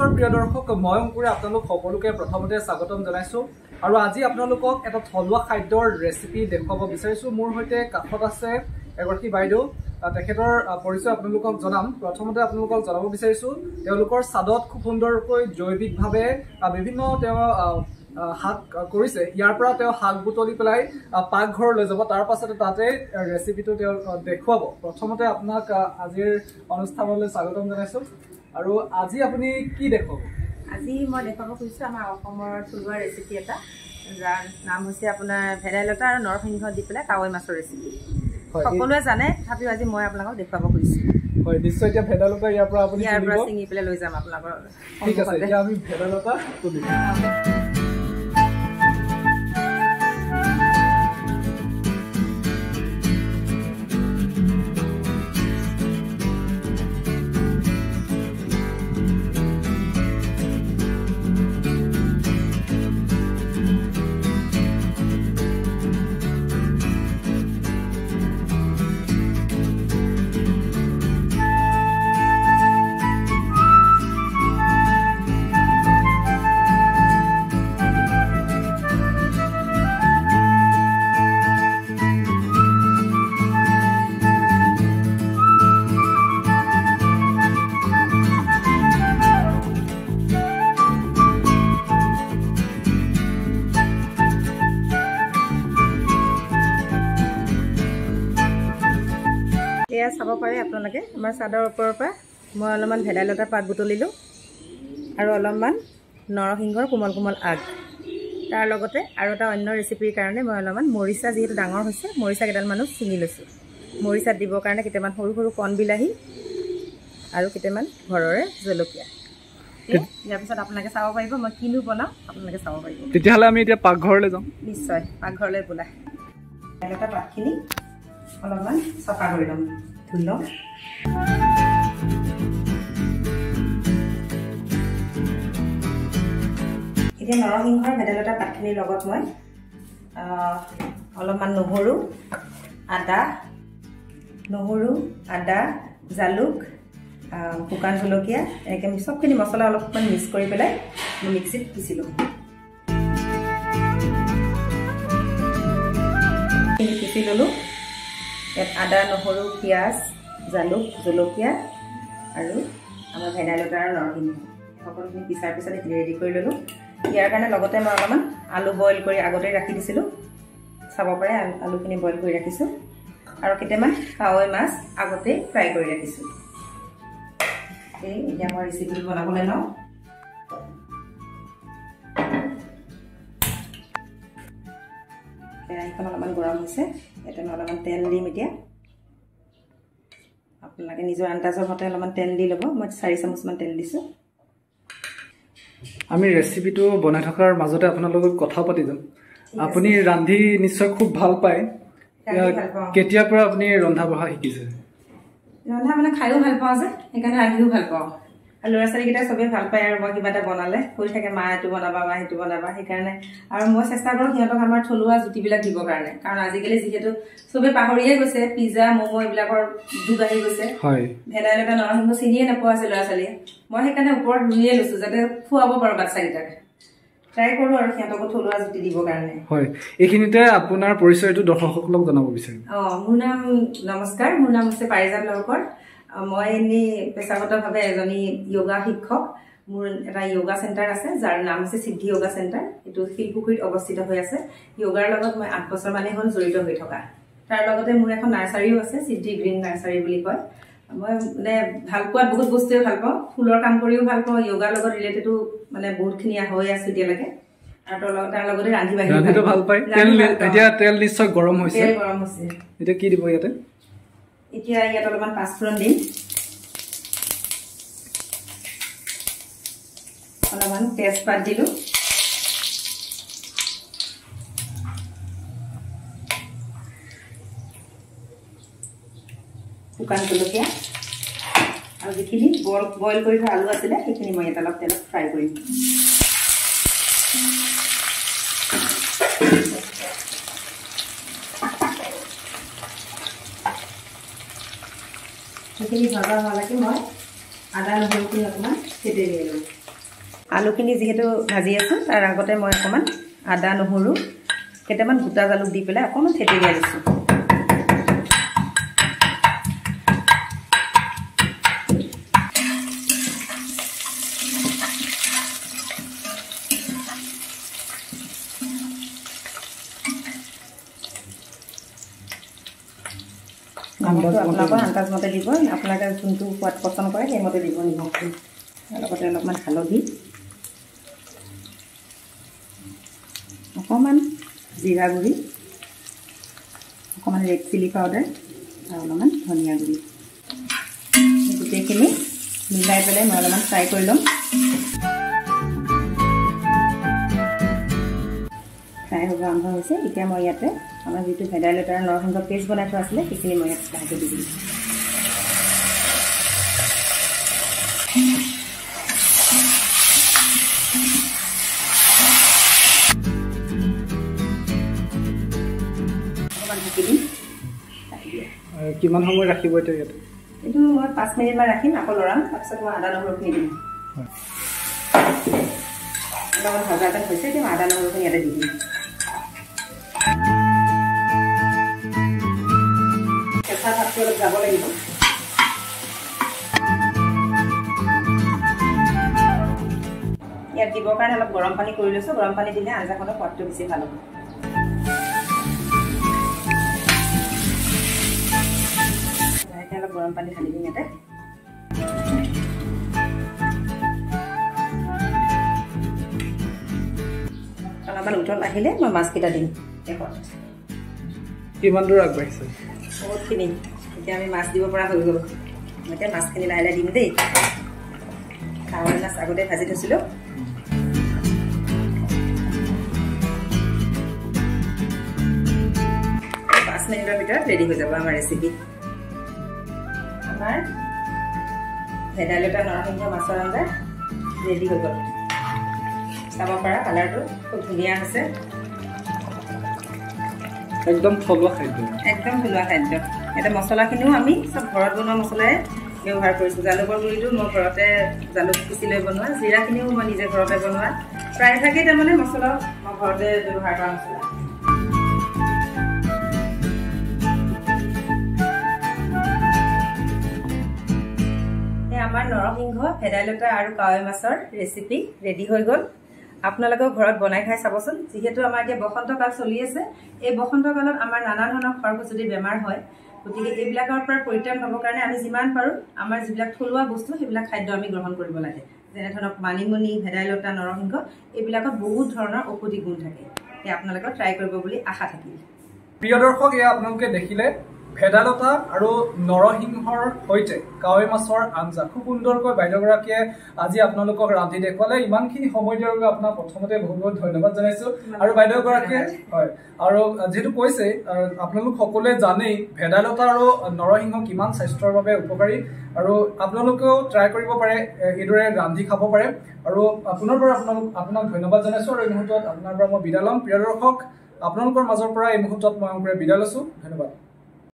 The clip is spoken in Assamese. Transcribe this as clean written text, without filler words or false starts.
নমস্কাৰ প্ৰিয় দৰ্শক, মই অংকুৰে আপোনালোক সকলোকে প্ৰথমতে স্বাগতম জনাইছো আৰু আজি আপোনালোকক এটা থলুৱা খাদ্যৰ ৰেচিপি দেখাব বিচাৰিছো। মোৰ হৈতে কাষত আছে এগৰাকী বাইদেউ, তেখেতৰ পৰিচয় আপোনালোকক জনাম। প্ৰথমতে আপোনালোকক জনাব বিচাৰিছো তেওঁলোকৰ ছাদত খুব সুন্দৰকৈ জৈৱিকভাৱে বিভিন্ন শাক কৰিছে। ইয়াৰ পৰা তেওঁ শাক বুটলি পেলাই পাকঘৰ লৈ যাব, তাৰ পাছতে তাতে ৰেচিপিটো তেওঁ দেখুৱাব। প্ৰথমতে আপোনাক আজিৰ অনুষ্ঠানলৈ স্বাগতম জনাইছো। আৰু আজি আপুনি কি দেখাব? আজি মই দেখাব খুজিছোঁ আমাৰ অসমৰ থলুৱা ৰেচিপি এটা, যাৰ নাম হৈছে আপোনাৰ ভেদাইলতা আৰু নৰসিংহ দি পেলাই কাৱৈ মাছৰ ৰেচিপি। সকলোৱে জানে, তথাপিও আজি মই আপোনালোকক দেখুৱাব খুজিছোঁ। হয়, নিশ্চয়। এতিয়া ভেদাইলতা ইয়াৰ পৰা ছিঙি পেলাই লৈ যাম আপোনালোকৰ। ঠিক আছে, এতিয়া আমি ভেদাইলতা তুলিম। এয়া চাব পাৰে আপোনালোকে, আমাৰ চাদৰ ওপৰৰ পৰা মই অলপমান ভেদাইলতাৰ পাত বুটলিলোঁ আৰু অলপমান নৰসিংহৰ কোমল কোমল আগ। তাৰ লগতে আৰু এটা অন্য ৰেচিপিৰ কাৰণে মই অলপমান মৰিচা, যিহেতু ডাঙৰ হৈছে, মৰিচা কেইডালমানো ছিঙি লৈছোঁ। মৰিচাত দিবৰ কাৰণে কেইটামান সৰু সৰু কণ বিলাহী আৰু কেইটামান ঘৰৰে জলকীয়া। ইয়াৰ পিছত আপোনালোকে চাব পাৰিব মই কিনো বনাওঁ, আপোনালোকে চাব পাৰিব। তেতিয়াহ'লে আমি এতিয়া পাকঘৰলৈ যাম। নিশ্চয়, পাকঘৰলৈ বোলা। ভেদাইলতা পাতখিনি অলপমান চফা কৰি ল'ম, ধুই লওঁ। এতিয়া নৰসিংহৰ ভেদাইলতা পাতখিনিৰ লগত মই অলপমান নহৰু, আদা, জালুক, শুকান জলকীয়া, এনেকৈ চবখিনি মছলা অলপমান মিক্স কৰি পেলাই মই মিক্সিত পিচি লওঁ। পিচি ল'লোঁ। ইয়াত আদা, নহৰু, পিঁয়াজ, জালুক, জলকীয়া আৰু আমাৰ ভেদাইলতা আৰু নৰসিংহ সকলোখিনি পিছাৰ পিছত এইখিনি ৰেডি কৰি ল'লোঁ। ইয়াৰ কাৰণে লগতে মই অলপমান আলু বইল কৰি আগতে ৰাখি দিছিলোঁ, চাব পাৰে আলুখিনি বইল কৰি ৰাখিছোঁ। আৰু কেইটামান কাৱৈ মাছ আগতেই ফ্ৰাই কৰি ৰাখিছোঁ। এতিয়া মই ৰেচিপিটো বনাবলৈ লওঁ। কেৰাহীখন অলপমান গৰম হৈছে, ইয়াতে মই অলপমান তেল দিম। এতিয়া আপোনালোকে নিজৰ আন্দাজৰ মতে অলপমান তেল দি ল'ব। মই 4 চামুচমান তেল দিছোঁ। আমি ৰেচিপিটো বনাই থকাৰ মাজতে আপোনাৰ লগত কথা পাতি যাম। আপুনি ৰান্ধি নিশ্চয় খুব ভাল পায়। কেতিয়াৰ পৰা আপুনি ৰন্ধা বঢ়া শিকিছে? ৰন্ধা মানে খায়ো ভাল পাওঁ যে, সেইকাৰণে ৰান্ধিও ভাল পাওঁ। আৰু ল'ৰা ছোৱালীকেইটাই চবেই ভাল পায় আৰু মই কিবা এটা বনালে কৈ থাকে, মা এইটো বনাবা, মা সেইটো বনাবা। সেইকাৰণে আৰু মই চেষ্টা কৰোঁ সিহঁতক আমাৰ থলুৱা জুতিবিলাক দিবৰ কাৰণে, কাৰণ আজিকালি যিহেতু চবেই পাহৰিয়ে গৈছে, পিজ্জা, ম'ম' এইবিলাকৰ যুগ আহি গৈছে। ভেদাইলতা, নৰসিংহ চিনিয়ে নোপোৱা হৈছে ল'ৰা ছোৱালীয়ে। মই সেইকাৰণে ওপৰত ৰুইয়ে লৈছোঁ যাতে খুৱাব পাৰোঁ বাচ্চাকেইটাক। ট্ৰাই কৰোঁ আৰু সিহঁতকো থলুৱা জুতি দিবৰ কাৰণে। হয়, এইখিনিতে আপোনাৰ পৰিচয়টো দৰ্শকসকলক জনাব বিচাৰিম। মোৰ নাম, নমস্কাৰ, মোৰ নাম হৈছে পাৰিজাত লহকৰ। মই এনেই পেছাগতভাৱে এজনী য়োগা শিক্ষক। মোৰ এটা য়োগা চেণ্টাৰ আছে, যাৰ নাম হৈছে সিদ্ধি য়োগা চেণ্টাৰ। এইটো শিলপুখুৰীত অৱস্থিত হৈ আছে। য়োগাৰ লগত মই 8 বছৰ মানে হ'ল জড়িত হৈ থকা। তাৰ লগতে মোৰ এখন নাৰ্চাৰীও আছে, সিদ্ধি গ্ৰীণ নাৰ্চাৰী বুলি কয়। মই মানে ভাল পোৱাত বহুত বস্তুৱে ভাল পাওঁ, ফুলৰ কাম কৰিও ভাল পাওঁ, য়োগাৰ লগত ৰিলেটেডো মানে বহুতখিনি হৈ আছে এতিয়ালৈকে। আৰু তাৰ লগতে ৰান্ধি ভাল পায়। এতিয়া তেল নিশ্চয় গৰম হৈছে। এতিয়া কি দিব ইয়াতে? এতিয়া ইয়াত অলপমান পাঁচফোৰণ দিম, অলপমান তেজপাত দিলোঁ, শুকান জলকীয়া আৰু যিখিনি বইল কৰি থোৱা আলু আছিলে সেইখিনি মই এটা অলপ তেলত ফ্ৰাই কৰিম। সেইখিনি ভজা হোৱালৈকে মই আদা নহৰুখিনি অকণমান থেতেলিয়াই লওঁ। আলুখিনি যেহেতু ভাজি আছোঁ তাৰ আগতে মই অকণমান আদা নহৰু কেইটামান গোটা জালুক দি পেলাই অকণমান থেতেলিয়াই দিছোঁ। আপোনালোকৰ আন্দাজ মতে দিব, আপোনালোকে যোনটো সোৱাদ পচন্দ কৰে সেইমতে দিব নিমখটো। লগতে অলপমান হালধি, অকণমান জিৰা গুড়ি, অকণমান ৰেড চিলি পাউডাৰ আৰু অলপমান ধনিয়া গুড়ি, গোটেইখিনি মিলাই পেলাই মই অলপমান ফ্ৰাই কৰি ল'ম। ফ্ৰাই হ'ব আৰম্ভ হৈছে। এতিয়া মই ইয়াতে আমাৰ যিটো ভেদাইলতাৰ নৰসিংহ পেষ্ট বনাই থোৱা আছিলে সেইখিনি মই ইয়াত লাহেকৈ দি দিম। কিমান সময় ৰাখিব এতিয়া ইয়াতে? এইটো মই 5 মিনিটমান ৰাখিম, আকৌ লৰাম। তাৰপিছত মই আদা নহৰুখিনি দিম। অলপমান ভজা এটা হৈছে, এতিয়া আদা নহৰুখিনি ইয়াতে দি দিম। কেঁচা ভাতটো অলপ যাব লাগিব। ইয়াত দিবৰ কাৰণে অলপ গৰম পানী কৰি লৈছোঁ। গৰম পানী দিলে আঞ্জাখনৰ সোৱাদটো বেছি ভাল হ'ব। অলপ গৰম পানী ঢালি দিম ইয়াতে। অলপমান উতল আহিলে মই মাছকেইটা দিম শেষত। কিমান দূৰ আগবাঢ়িছে? বহুতখিনি। এতিয়া আমি মাছ দিব পৰা হৈ গ'ল। এতিয়া মাছখিনি লাহে লাহে দিম দেই। কাৱৈ মাছ আগতে ভাজি থৈছিলোঁ। 5 মিনিটৰ ভিতৰত ৰেডি হৈ যাব আমাৰ ৰেচিপি। আমাৰ ভেদাইলতা নৰসিংহ মাছৰ আঞ্জা ৰেডি হৈ গ'ল। চাব পাৰা কালাৰটো খুব ধুনীয়া হৈছে। একদম থলুৱা খাদ্য। একদম থলুৱা খাদ্য। এটা মছলাখিনিও আমি চব ঘৰত বনোৱা মছলাই ব্যৱহাৰ কৰিছোঁ। জালুকৰ গুড়িটো মই ঘৰতে জালুক পিচি লৈ বনোৱা, জিৰাখিনিও মই নিজে ঘৰতে বনোৱা। প্ৰায়ভাগেই তাৰমানে মছলা মই ঘৰতে ব্যৱহাৰ কৰা মছলা। আমাৰ নৰসিংহ, ভেদাইলতা আৰু কাৱৈ মাছৰ ৰেচিপি ৰেডি হৈ গ'ল। আপোনালোকেও ঘৰত বনাই খাই চাবচোন। যিহেতু আমাৰ এতিয়া বসন্ত কাল চলি আছে, এই বসন্ত কালত আমাৰ নানা ধৰণৰ খৰখজুতি বেমাৰ হয়। গতিকে এইবিলাকৰ পৰা পৰিত্ৰাণ পাবৰ কাৰণে আমি যিমান পাৰোঁ আমাৰ যিবিলাক থলুৱা বস্তু সেইবিলাক খাদ্য আমি গ্ৰহণ কৰিব লাগে। যেনে ধৰক মানিমুনি, ভেদাইলতা, নৰসিংহ এইবিলাকত বহুত ধৰণৰ ঔষধি গুণ থাকে। এই আপোনালোকৰ ট্ৰাই কৰিব বুলি আশা থাকিল। প্ৰিয় দৰ্শক, এয়া আপোনালোকে দেখিলে ভেদাইলতা আৰু নৰসিংহৰ সৈতে কাৱৈ মাছৰ আঞ্জা খুব সুন্দৰকৈ বাইদেউগৰাকীয়ে আজি আপোনালোকক ৰান্ধি দেখুৱালে। ইমানখিনি সময় দিয়াৰ বাবে আপোনাক প্ৰথমতে বহুত বহুত ধন্যবাদ জনাইছো। আৰু বাইদেউগৰাকীয়ে হয়, আৰু যিহেতু কৈছে আপোনালোক সকলোৱে জানেই ভেদাইলতা আৰু নৰসিংহ কিমান স্বাস্থ্যৰ বাবে উপকাৰী, আৰু আপোনালোকেও ট্ৰাই কৰিব পাৰে, এইদৰে ৰান্ধি খাব পাৰে। আৰু পুনৰ পৰা আপোনাক ধন্যবাদ জনাইছো। আৰু এই মুহূৰ্তত আপোনাৰ পৰা মই বিদায় ল'ম। প্ৰিয় দৰ্শক, আপোনালোকৰ মাজৰ পৰা এই মুহূৰ্তত মই বিদায় লৈছো। ধন্যবাদ।